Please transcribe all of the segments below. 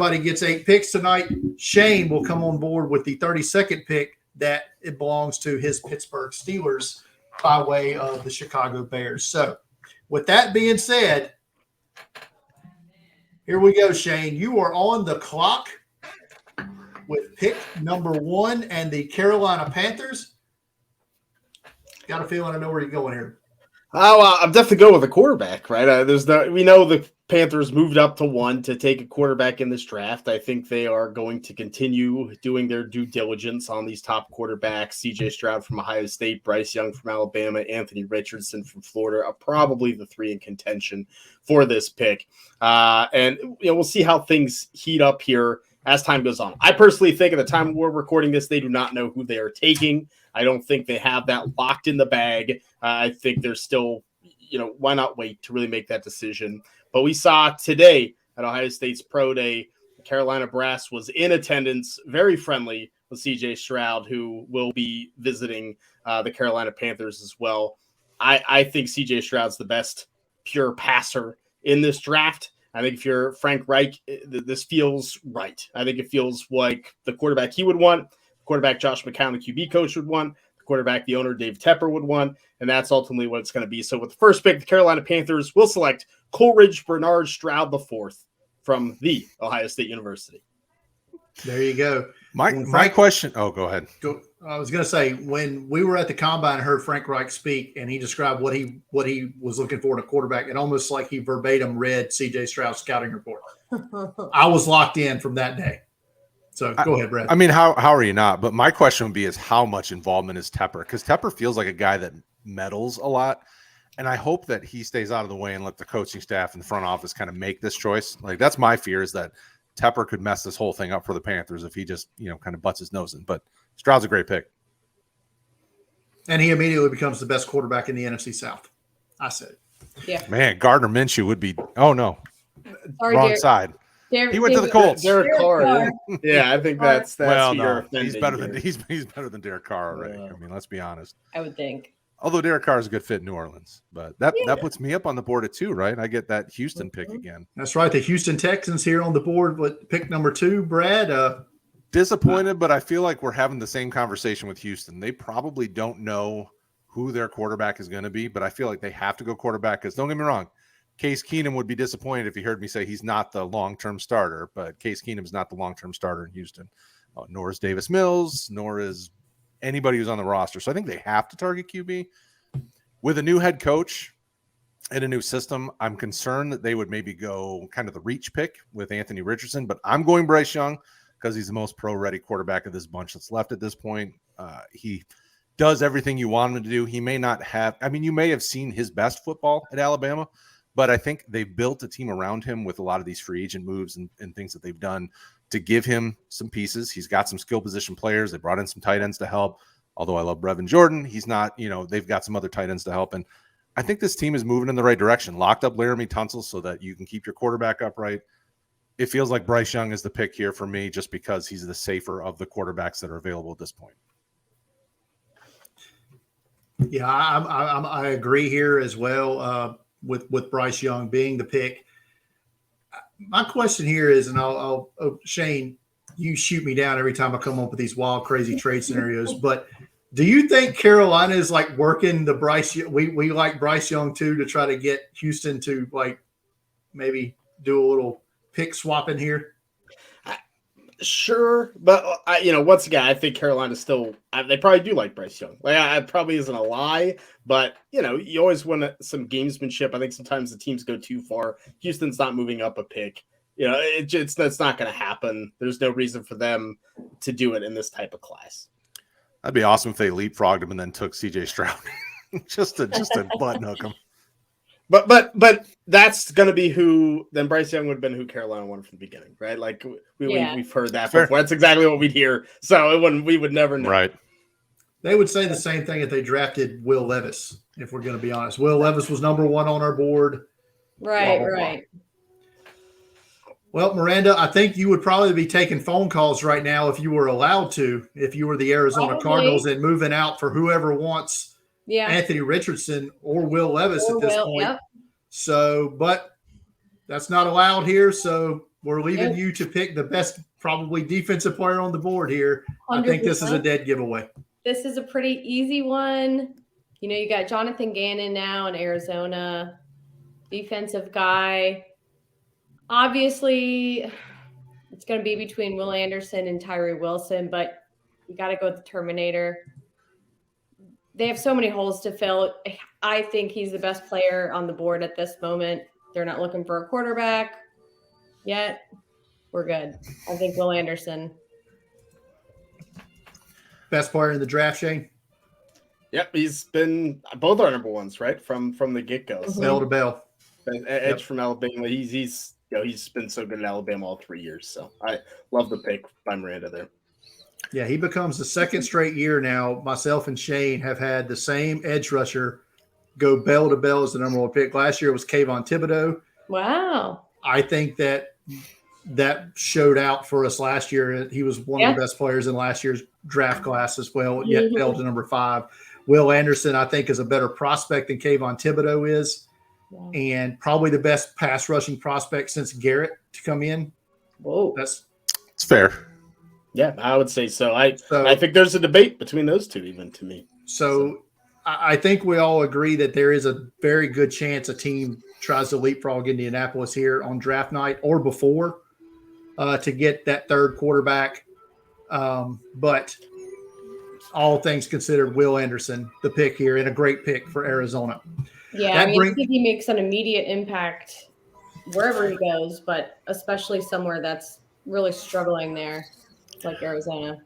everybody gets 8 picks tonight. Shane will come on board with the 32nd pick that it belongs to his Pittsburgh Steelers by way of the Chicago Bears. So with that being said, here we go, Shane. You are on the clock with pick number 1 and the Carolina Panthers. Got a feeling I know where you're going here. I'm definitely going with a quarterback, right? We know the Panthers moved up to 1 to take a quarterback in this draft. I think they are going to continue doing their due diligence on these top quarterbacks. C.J. Stroud from Ohio State, Bryce Young from Alabama, Anthony Richardson from Florida are probably the 3 in contention for this pick. And we'll see how things heat up here as time goes on. I personally think at the time we're recording this, they do not know who they are taking. I don't think they have that locked in the bag. I think they're still, why not wait to really make that decision? But we saw today at Ohio State's Pro Day, the Carolina Brass was in attendance, very friendly with C.J. Stroud, who will be visiting the Carolina Panthers as well. I think C.J. Stroud's the best pure passer in this draft. I think if you're Frank Reich, this feels right. I think it feels like the quarterback he would want, the quarterback Josh McCown, the QB coach, would want, the quarterback the owner Dave Tepper would want, and that's ultimately what it's going to be. So with the first pick, the Carolina Panthers will select Coleridge Bernard Stroud IV from the Ohio State University. There you go. My question. Oh, go ahead. I was going to say, when we were at the combine and heard Frank Reich speak, and he described what he was looking for in a quarterback, it almost like he verbatim read C.J. Stroud's scouting report. I was locked in from that day. So go ahead, Brad. I mean, how are you not? But my question would be is how much involvement is Tepper? Because Tepper feels like a guy that meddles a lot. And I hope that he stays out of the way and let the coaching staff and the front office kind of make this choice. Like, that's my fear, is that Tepper could mess this whole thing up for the Panthers if he just, kind of butts his nose in. But Stroud's a great pick. And he immediately becomes the best quarterback in the NFC South. I said it. Yeah. Man, Gardner Minshew would be – oh, no. Sorry, Wrong Derek. side. He went to the Colts. Derek Carr. Yeah, I think that's well, who no. you're offending He's better here. than he's better than Derek Carr already. I mean, let's be honest. I would think. Although Derek Carr is a good fit in New Orleans, but that puts me up on the board at 2, right? I get that Houston pick again. That's right. The Houston Texans here on the board with pick number 2, Brad. Disappointed, but I feel like we're having the same conversation with Houston. They probably don't know who their quarterback is going to be, but I feel like they have to go quarterback because, don't get me wrong, Case Keenum would be disappointed if he heard me say he's not the long-term starter, but Case Keenum is not the long-term starter in Houston. Nor is Davis Mills, nor is anybody who's on the roster. So I think they have to target QB. With a new head coach and a new system, I'm concerned that they would maybe go kind of the reach pick with Anthony Richardson, but I'm going Bryce Young because he's the most pro-ready quarterback of this bunch that's left at this point. He does everything you want him to do. He may not have – I mean, you may have seen his best football at Alabama, but I think they built a team around him with a lot of these free agent moves and things that they've done to give him some pieces. He's got some skill position players. They brought in some tight ends to help. Although I love Brevin Jordan, he's not, they've got some other tight ends to help. And I think this team is moving in the right direction. Locked up Laramie Tunsil so that you can keep your quarterback upright. It feels like Bryce Young is the pick here for me just because he's the safer of the quarterbacks that are available at this point. Yeah, I agree here as well with Bryce Young being the pick. My question here is, and I'll Shane, you shoot me down every time I come up with these wild, crazy trade scenarios, but do you think Carolina is like working the Bryce? We like Bryce Young too to try to get Houston to like maybe do a little pick swapping here? Sure, but once again, I think Carolina's still. They probably do like Bryce Young. Like, it probably isn't a lie, but you always want some gamesmanship. I think sometimes the teams go too far. Houston's not moving up a pick. That's not going to happen. There's no reason for them to do it in this type of class. That'd be awesome if they leapfrogged him and then took C.J. Stroud just to button hook him. But that's going to be who then Bryce Young would have been who Carolina wanted from the beginning, right? Like we've heard that Fair. before. That's exactly what we'd hear. So we would never know. Right. They would say the same thing if they drafted Will Levis, if we're going to be honest. Will Levis was number 1 on our board. Right, blah, blah, blah. right. Well, Miranda, I think you would probably be taking phone calls right now if you were allowed to, if you were the Arizona Cardinals and moving out for whoever wants Anthony Richardson or Will Levis at this point. Yep. So, but that's not allowed here. So We're leaving you to pick the best, probably defensive player on the board here. 100%. I think this is a dead giveaway. This is a pretty easy one. You got Jonathan Gannon now in Arizona, defensive guy. Obviously, it's going to be between Will Anderson and Tyree Wilson, but you got to go with the Terminator. They have so many holes to fill. I think he's the best player on the board at this moment. They're not looking for a quarterback yet. We're good. I think Will Anderson. Best player in the draft, Shane? Yep, he's been both our number ones, right? From the get-go. Mm-hmm. Bell to bell. Edge from Alabama. He's been so good at Alabama all 3 years. So I love the pick by Miranda there. Yeah, he becomes the second straight year now. Myself and Shane have had the same edge rusher go bell to bell as the number one pick. Last year was Kayvon Thibodeau. Wow. I think that showed out for us last year. He was one of the best players in last year's draft class as well, yet fell to number 5. Will Anderson, I think, is a better prospect than Kayvon Thibodeau is, and probably the best pass rushing prospect since Garrett to come in. Whoa. It's fair. Yeah, I would say so. I think there's a debate between those two, even to me. So I think we all agree that there is a very good chance a team tries to leapfrog Indianapolis here on draft night or before to get that third quarterback. But all things considered, Will Anderson, the pick here, and a great pick for Arizona. Yeah, I think he makes an immediate impact wherever he goes, but especially somewhere that's really struggling there, like Arizona.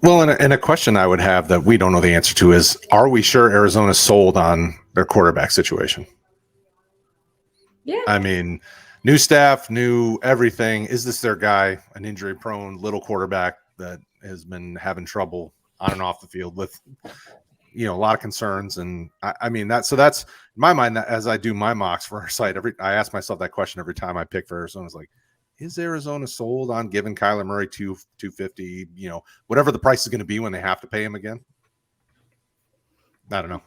Well, and a question I would have that we don't know the answer to is, are we sure Arizona's sold on their quarterback situation? Yeah. I mean, new staff, new everything. Is this their guy, an injury-prone little quarterback that has been having trouble on and off the field with, a lot of concerns? And I mean, that's in my mind, that as I do my mocks for our site, I ask myself that question every time I pick for Arizona. Is like, is Arizona sold on giving Kyler Murray $250, whatever the price is going to be when they have to pay him again? I don't know.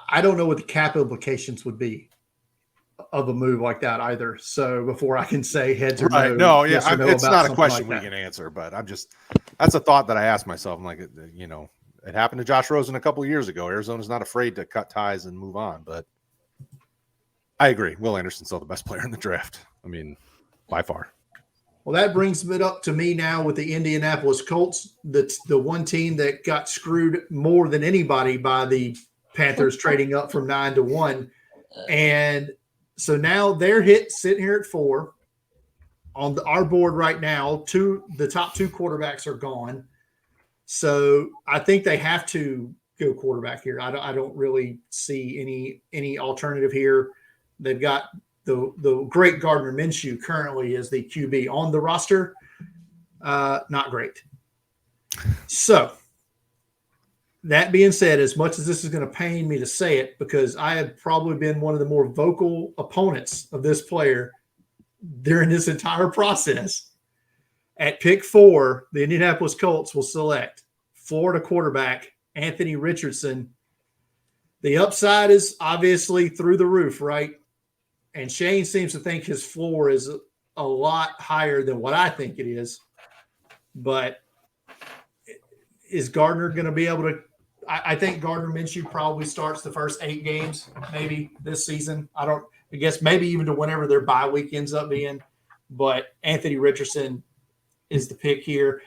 I don't know what the cap implications would be of a move like that either. So before I can say heads or right. no, yes or no it's not a question like we can answer, but that's a thought that I ask myself. I'm like, it happened to Josh Rosen a couple of years ago. Arizona's not afraid to cut ties and move on, but I agree. Will Anderson's still the best player in the draft. I mean, by far. Well, that brings it up to me now with the Indianapolis Colts. That's the one team that got screwed more than anybody by the Panthers trading up from 9 to 1. And so now they're sitting here at 4 on our board right now. The top 2 quarterbacks are gone. So I think they have to go quarterback here. I don't really see any alternative here. They've got the great Gardner Minshew currently is the QB on the roster. Not great. So that being said, as much as this is going to pain me to say it, because I have probably been one of the more vocal opponents of this player during this entire process, at pick 4, the Indianapolis Colts will select Florida quarterback Anthony Richardson. The upside is obviously through the roof, right? And Shane seems to think his floor is a lot higher than what I think it is. But is Gardner going to be able to – I think Gardner Minshew probably starts the first 8 games maybe this season. I guess maybe even to whenever their bye week ends up being. But Anthony Richardson is the pick here.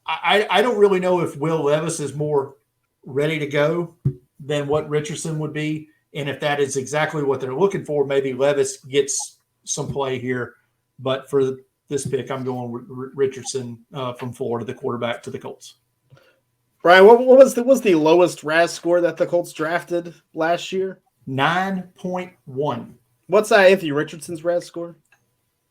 I don't really know if Will Levis is more ready to go than what Richardson would be. And if that is exactly what they're looking for, maybe Levis gets some play here. But for this pick, I'm going with Richardson from Florida, the quarterback to the Colts. Brian, what was the lowest RAS score that the Colts drafted last year? 9.1. What's Anthony Richardson's RAS score?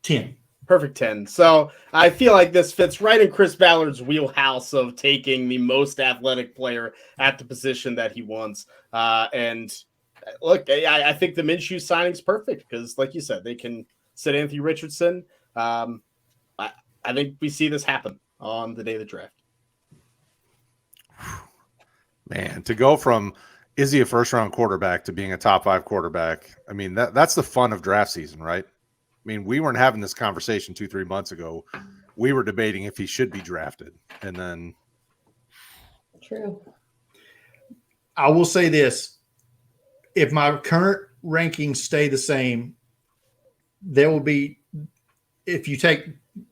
10. Perfect 10. So I feel like this fits right in Chris Ballard's wheelhouse of taking the most athletic player at the position that he wants. And look, I think the Minshew signing's perfect because, like you said, they can sit Anthony Richardson. I think we see this happen on the day of the draft. Man, to go from is he a first-round quarterback to being a top 5 quarterback, I mean, that's the fun of draft season, right? mean, we weren't having this conversation 2-3 months ago. We were debating if he should be drafted, and then True. I will say this. If my current rankings stay the same, there will be, if you take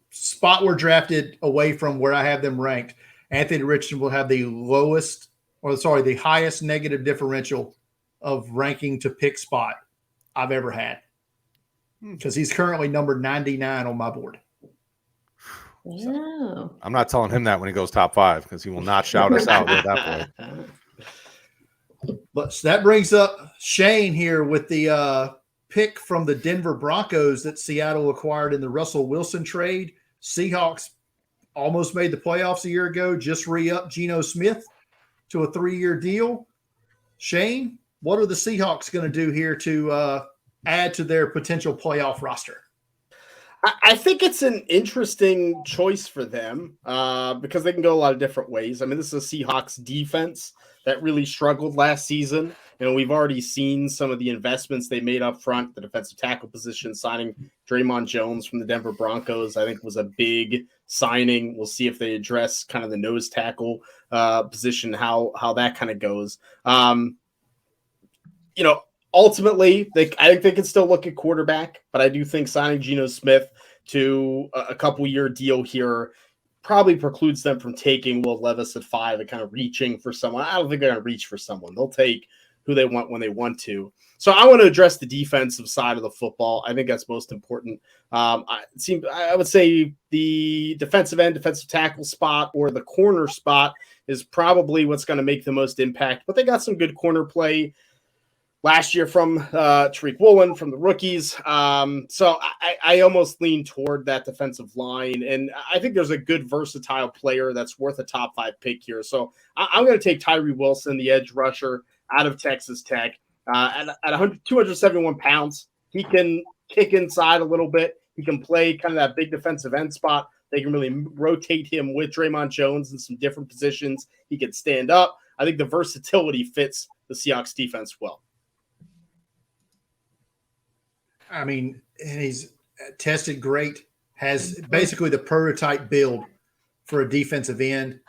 spot were drafted away from where I have them ranked, Anthony Richardson will have the highest negative differential of ranking to pick spot I've ever had. Because he's currently number 99 on my board. Wow. I'm not telling him that when he goes top 5 because he will not shout us out at that point. But so that brings up Shane here with the pick from the Denver Broncos that Seattle acquired in the Russell Wilson trade. Seahawks almost made the playoffs a year ago, just re-upped Geno Smith to a 3-year deal. Shane, what are the Seahawks going to do here to add to their potential playoff roster? I think it's an interesting choice for them because they can go a lot of different ways. I mean, this is a Seahawks defense that really struggled last season. You know, we've already seen some of the investments they made up front, the defensive tackle position, signing Draymond Jones from the Denver Broncos, I think was a big signing. We'll see if they address kind of the nose tackle position, how that kind of goes. Ultimately, I think they can still look at quarterback, but I do think signing Geno Smith to a couple-year deal here probably precludes them from taking Will Levis at 5 and kind of reaching for someone. I don't think they're going to reach for someone. They'll take who they want when they want to. So I want to address the defensive side of the football. I think that's most important. I would say the defensive end, defensive tackle spot or the corner spot is probably what's going to make the most impact, but they got some good corner play last year from Tariq Woolen, from the rookies. So I almost lean toward that defensive line. And I think there's a good versatile player that's worth a top 5 pick here. So I'm going to take Tyree Wilson, the edge rusher out of Texas Tech. At 271 pounds, he can kick inside a little bit. He can play kind of that big defensive end spot. They can really rotate him with Draymond Jones in some different positions. He can stand up. I think the versatility fits the Seahawks defense well. I mean, and he's tested great, has basically the prototype build for a defensive end.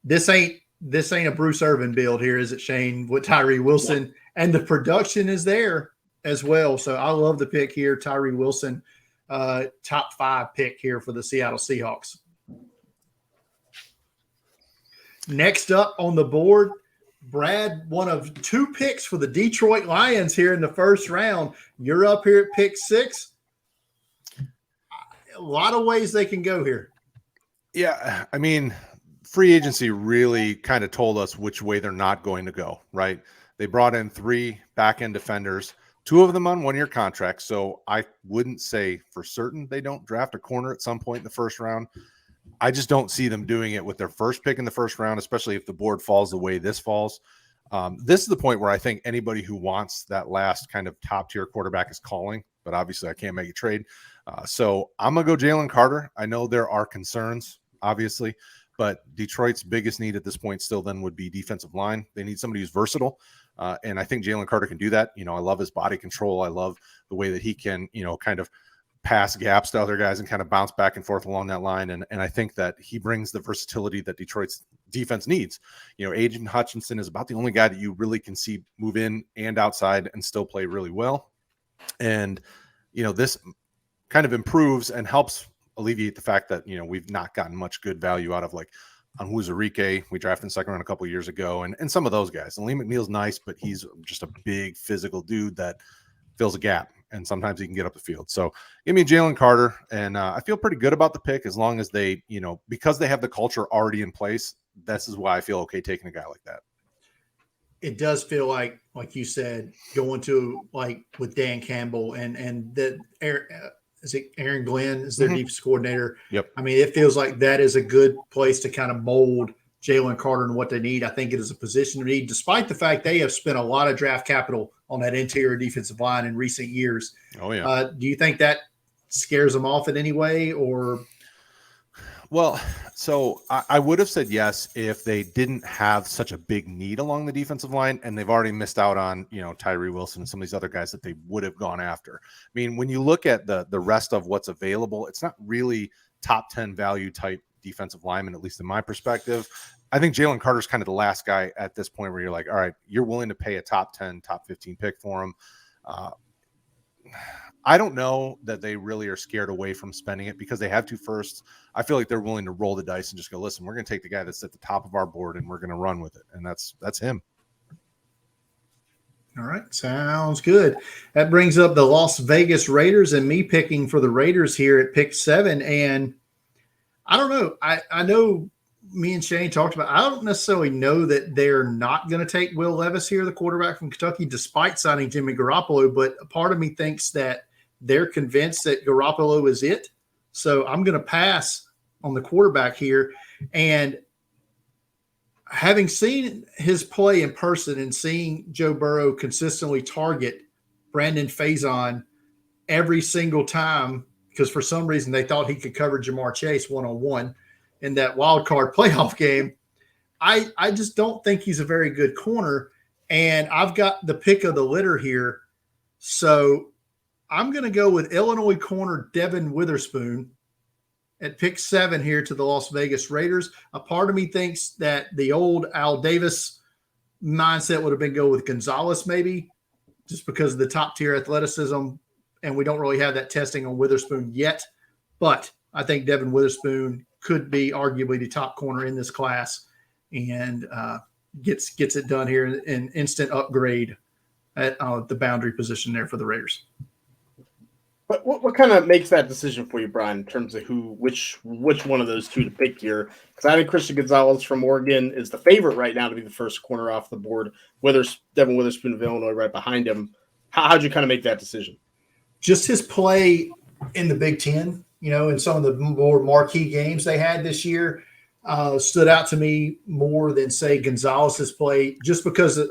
This ain't a Bruce Irvin build here, is it, Shane, with Tyree Wilson? Yeah. And the production is there as well. So I love the pick here, Tyree Wilson, top 5 pick here for the Seattle Seahawks. Next up on the board, Brad, one of 2 picks for the Detroit Lions here in the first round. You're up here at pick 6. A lot of ways they can go here. Yeah, I mean, free agency really kind of told us which way they're not going to go, right? They brought in 3 back-end defenders, 2 of them on 1-year contracts, so I wouldn't say for certain they don't draft a corner at some point in the first round. I just don't see them doing it with their first pick in the first round, especially if the board falls the way this falls. This is the point where I think anybody who wants that last kind of top-tier quarterback is calling, but obviously I can't make a trade. So I'm going to go Jalen Carter. I know there are concerns, obviously, but Detroit's biggest need at this point still then would be defensive line. They need somebody who's versatile, and I think Jalen Carter can do that. You know, I love his body control. I love the way that he can, kind of pass gaps to other guys and kind of bounce back and forth along that line. And I think that he brings the versatility that Detroit's defense needs. Aiden Hutchinson is about the only guy that you really can see move in and outside and still play really well. And, this kind of improves and helps alleviate the fact that, we've not gotten much good value out of like Onwuzurike. We drafted in the second round a couple of years ago and some of those guys. And Lee McNeil's nice, but he's just a big physical dude that fills a gap. And sometimes he can get up the field. So give me Jalen Carter. And I feel pretty good about the pick as long as they, because they have the culture already in place. This is why I feel okay taking a guy like that. It does feel like you said, going to with Dan Campbell and that is it Aaron Glenn is their defense coordinator. Yep. I mean, it feels like that is a good place to kind of mold Jalen Carter and what they need. I think it is a position to need, despite the fact they have spent a lot of draft capital on that interior defensive line in recent years. Oh, yeah. Do you think that scares them off in any way, or? Well, so I would have said yes if they didn't have such a big need along the defensive line, and they've already missed out on, Tyree Wilson and some of these other guys that they would have gone after. I mean, when you look at the rest of what's available, it's not really top 10 value type defensive lineman, at least in my perspective. I think Jalen Carter's kind of the last guy at this point where you're like, all right, you're willing to pay a top 10, top 15 pick for him. I don't know that they really are scared away from spending it because they have two firsts. I feel like they're willing to roll the dice and just go, listen, we're going to take the guy that's at the top of our board and we're going to run with it. And that's him. All right. Sounds good. That brings up the Las Vegas Raiders and me picking for the Raiders here at pick 7. And I don't know. I know me and Shane talked about, I don't necessarily know that they're not going to take Will Levis here, the quarterback from Kentucky, despite signing Jimmy Garoppolo. But a part of me thinks that they're convinced that Garoppolo is it. So I'm going to pass on the quarterback here. And having seen his play in person and seeing Joe Burrow consistently target Brandon Faison every single time, because for some reason they thought he could cover Jamar Chase one-on-one in that wild card playoff game, I just don't think he's a very good corner. And I've got the pick of the litter here. So I'm going to go with Illinois corner Devin Witherspoon at pick 7 here to the Las Vegas Raiders. A part of me thinks that the old Al Davis mindset would have been go with Gonzalez maybe, just because of the top tier athleticism, and we don't really have that testing on Witherspoon yet. But I think Devin Witherspoon could be arguably the top corner in this class and gets it done here in instant upgrade at the boundary position there for the Raiders. But what kind of makes that decision for you, Brian, in terms of which one of those two to pick here? Because I think Christian Gonzalez from Oregon is the favorite right now to be the first corner off the board. Devin Witherspoon of Illinois right behind him. How'd you kind of make that decision? Just his play in the Big Ten, in some of the more marquee games they had this year, stood out to me more than, say, Gonzalez's play, just because of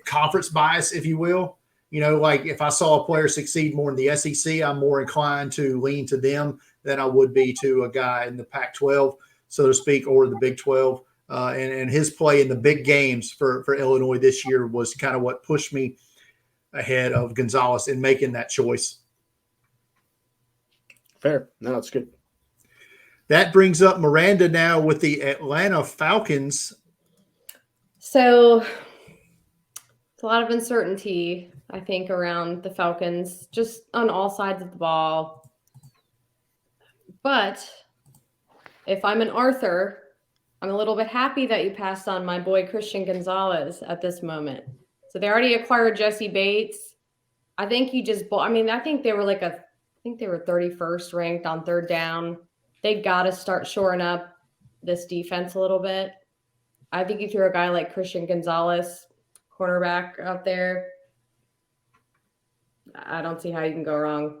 conference bias, if you will. Like if I saw a player succeed more in the SEC, I'm more inclined to lean to them than I would be to a guy in the Pac-12, so to speak, or the Big 12. And his play in the big games for Illinois this year was kind of what pushed me ahead of Gonzalez in making that choice. Fair. No, that's good. That brings up Miranda now with the Atlanta Falcons. So it's a lot of uncertainty, I think, around the Falcons, just on all sides of the ball. But if I'm an Arthur, I'm a little bit happy that you passed on my boy Christian Gonzalez at this moment. So they already acquired Jesse Bates. I think you just bought. I mean, I think they were 31st ranked on third down. They got to start shoring up this defense a little bit. I think you throw a guy like Christian Gonzalez, cornerback, out there, I don't see how you can go wrong.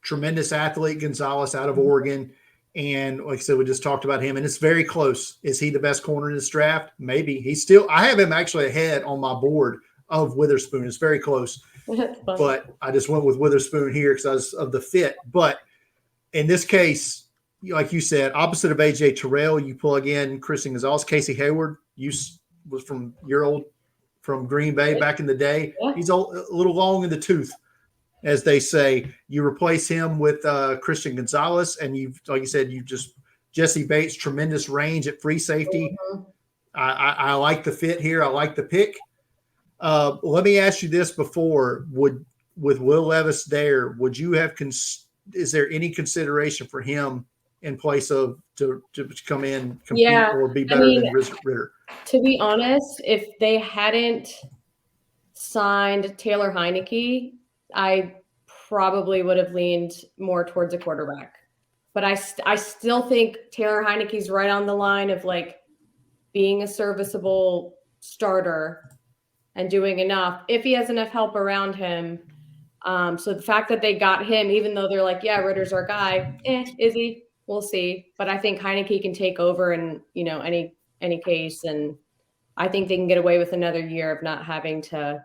Tremendous athlete, Gonzalez out of Oregon. And like I said, we just talked about him, and it's very close. Is he the best corner in this draft? Maybe. I have him actually ahead on my board of Witherspoon. It's very close. But I just went with Witherspoon here because of the fit. But in this case, like you said, opposite of A.J. Terrell, you plug in Christian Gonzalez. Casey Hayward was from Green Bay back in the day. Yeah. He's a little long in the tooth, as they say. You replace him with Christian Gonzalez, and like you said, Jesse Bates, tremendous range at free safety. Mm-hmm. I like the fit here. I like the pick. Let me ask you this before: with Will Levis there, would you have? Is there any consideration for him in place of to come in, compete, or be better than Ritter? To be honest, if they hadn't signed Taylor Heineke, I probably would have leaned more towards a quarterback. But I still think Taylor Heineke's right on the line of like being a serviceable starter and doing enough if he has enough help around him. So the fact that they got him, even though they're like, yeah, Ritter's our guy, is he? We'll see. But I think Heineke can take over in any case, and I think they can get away with another year of not having to,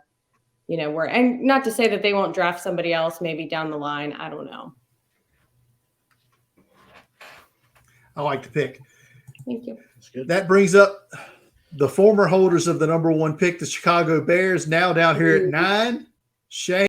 and not to say that they won't draft somebody else maybe down the line. I don't know. I like the pick. Thank you. That brings up the former holders of the number 1 pick, the Chicago Bears, now down here at 9. Shane.